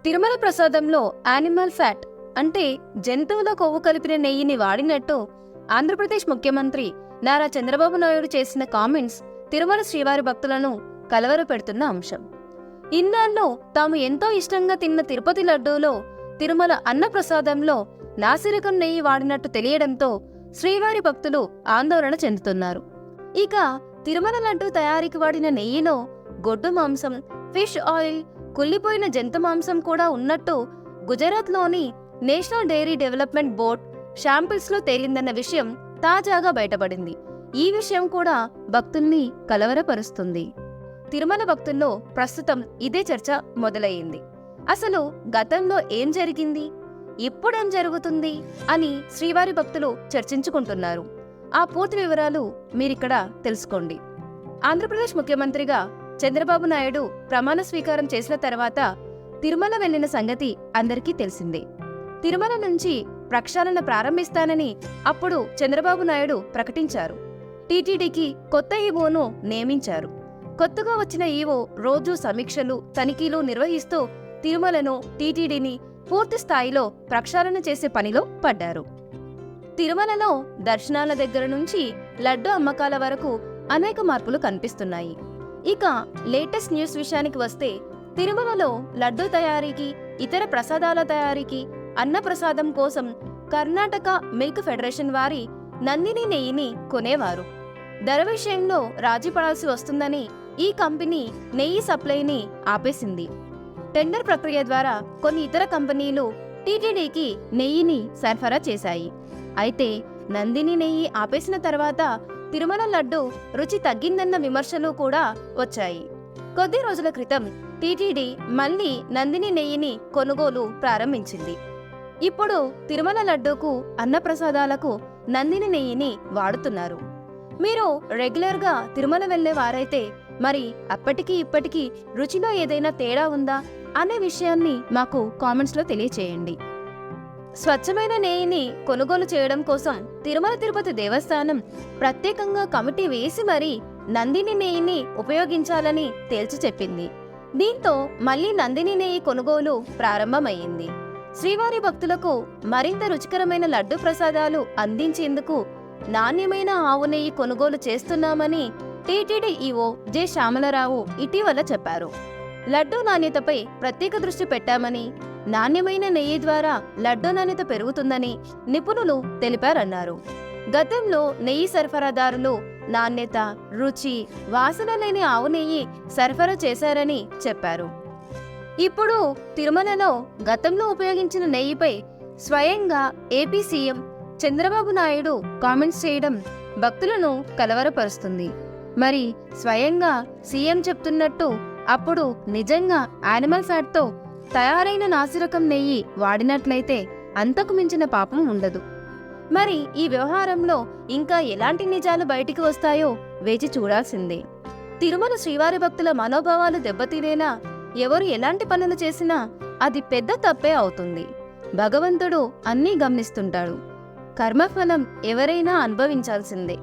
తిరుమల ప్రసాదంలో animal fat అంటే జంతువుల కొవ్వు కలిపిన నెయ్యిని వాడినట్టు ఆంధ్రప్రదేశ్ ముఖ్యమంత్రి నారా చంద్రబాబు నాయుడు చేసిన కామెంట్స్ తిరుమల శ్రీవారి భక్తులను కలవరపెడుతున్న అంశం. ఇన్నాళ్ళు తాము ఎంతో ఇష్టంగా తిన్న తిరుపతి లడ్డూలో తిరుమల అన్న ప్రసాదంలో నాసిరకం నెయ్యి వాడినట్టు తెలియడంతో శ్రీవారి భక్తులు ఆందోళన చెందుతున్నారు. ఇక తిరుమల లడ్డూ తయారీకి వాడిన నెయ్యిలో గొడ్డు మాంసం, ఫిష్ ఆయిల్, కుళ్ళిపోయిన జంతు మాంసం కూడా ఉన్నట్టు గుజరాత్లోని నేషనల్ డైరీ డెవలప్మెంట్ బోర్డ్ శాంపిల్స్లో తేలిందన్న విషయం తాజాగా బయటపడింది. ఈ విషయం కూడా భక్తుల్ని కలవరపరుస్తుంది. తిరుమల భక్తుల్లో ప్రస్తుతం ఇదే చర్చ మొదలయ్యింది. అసలు గతంలో ఏం జరిగింది, ఇప్పుడేం జరుగుతుంది అని శ్రీవారి భక్తులు చర్చించుకుంటున్నారు. ఆ పూర్తి వివరాలు మీరిక్కడ తెలుసుకోండి. ఆంధ్రప్రదేశ్ ముఖ్యమంత్రిగా చంద్రబాబు నాయుడు ప్రమాణ స్వీకారం చేసిన తర్వాత తిరుమల వెళ్లిన సంగతి అందరికీ తెలిసిందే. తిరుమల నుంచి ప్రక్షాళన ప్రారంభిస్తానని అప్పుడు చంద్రబాబు నాయుడు ప్రకటించారు. టీటీడీకి కొత్త ఈవోను నియమించారు. కొత్తగా వచ్చిన ఈవో రోజు సమీక్షలు, తనిఖీలు నిర్వహిస్తూ తిరుమలను, టీటీడీని పూర్తి స్థాయిలో ప్రక్షాళన చేసే పనిలో పడ్డారు. తిరుమలలో దర్శనాల దగ్గర నుంచి లడ్డు అమ్మకాల వరకు అనేక మార్పులు కనిపిస్తున్నాయి. ఇక లేటెస్ట్ న్యూస్ విషయానికి వస్తే తిరుమలలో లడ్డు తయారీకి, ఇతర ప్రసాదాల తయారీకి, అన్నప్రసాదం కోసం కర్ణాటక మిల్క్ ఫెడరేషన్ వారి నందిని నెయ్యిని కొనేవారు. ధర విషయంలో రాజీ పడాల్సి వస్తుందని ఈ కంపెనీ నెయ్యి సప్లైని ఆపేసింది. టెండర్ ప్రక్రియ ద్వారా కొన్ని ఇతర కంపెనీలు టీటీడీకి నెయ్యిని సరఫరా చేశాయి. అయితే నందిని నెయ్యి ఆపేసిన తర్వాత తిరుమల లడ్డు రుచి తగ్గిందన్న విమర్శలు కూడా వచ్చాయి. కొద్ది రోజుల క్రితం టీటీడీ మళ్లీ నందిని నెయ్యిని కొనుగోలు ప్రారంభించింది. ఇప్పుడు తిరుమల లడ్డూకు, అన్నప్రసాదాలకు నందిని నెయ్యిని వాడుతున్నారు. మీరు రెగ్యులర్గా తిరుమల వెళ్లే వారైతే మరి అప్పటికి ఇప్పటికీ రుచిలో ఏదైనా తేడా ఉందా అనే విషయాన్ని మాకు కామెంట్స్లో తెలియచేయండి. స్వచ్ఛమైన నెయ్యిని కొనుగోలు చేయడం కోసం తిరుమల తిరుపతి దేవస్థానం ప్రత్యేకంగా కమిటీ వేసి మరీ నందిని నెయ్యిని ఉపయోగించాలని తేల్చి చెప్పింది. దీంతో మళ్లీ నందిని నెయ్యి కొనుగోలు ప్రారంభమయ్యింది. శ్రీవారి భక్తులకు మరింత రుచికరమైన లడ్డు ప్రసాదాలు అందించేందుకు నాణ్యమైన ఆవు నెయ్యి కొనుగోలు చేస్తున్నామని టీటీడీ ఈవో జె శ్యామలరావు ఇటీవల చెప్పారు. లడ్డూ నాణ్యతపై ప్రత్యేక దృష్టి పెట్టామని, నాణ్యమైన నెయ్యి ద్వారా లడ్డూ నాణ్యత పెరుగుతుందని నిపుణులు తెలిపారన్నారు. గతంలో నెయ్యి సరఫరాదారులు నాణ్యత, రుచి, వాసన లేని ఆవు నెయ్యి సరఫరా చేశారని చెప్పారు. ఇప్పుడు తిరుమలలో గతంలో ఉపయోగించిన నెయ్యిపై స్వయంగా AP CM Chandrababu Naidu comments చేయడం భక్తులను కలవరపరుస్తుంది. మరి స్వయంగా సీఎం చెప్తున్నట్టు అప్పుడు నిజంగా యానిమల్ ఫ్యాట్తో తయారైన నాసిరకం నెయ్యి వాడినట్లయితే అంతకు మించిన పాపం ఉండదు. మరి ఈ వ్యవహారంలో ఇంకా ఎలాంటి నిజాలు బయటికి వస్తాయో వేచి చూడాల్సిందే. తిరుమల శ్రీవారి భక్తుల మనోభావాలు దెబ్బతినేలా ఎవరు ఎలాంటి పనులు చేసినా అది పెద్ద తప్పే అవుతుంది. భగవంతుడు అన్నీ గమనిస్తుంటాడు. కర్మఫలం ఎవరైనా అనుభవించాల్సిందే.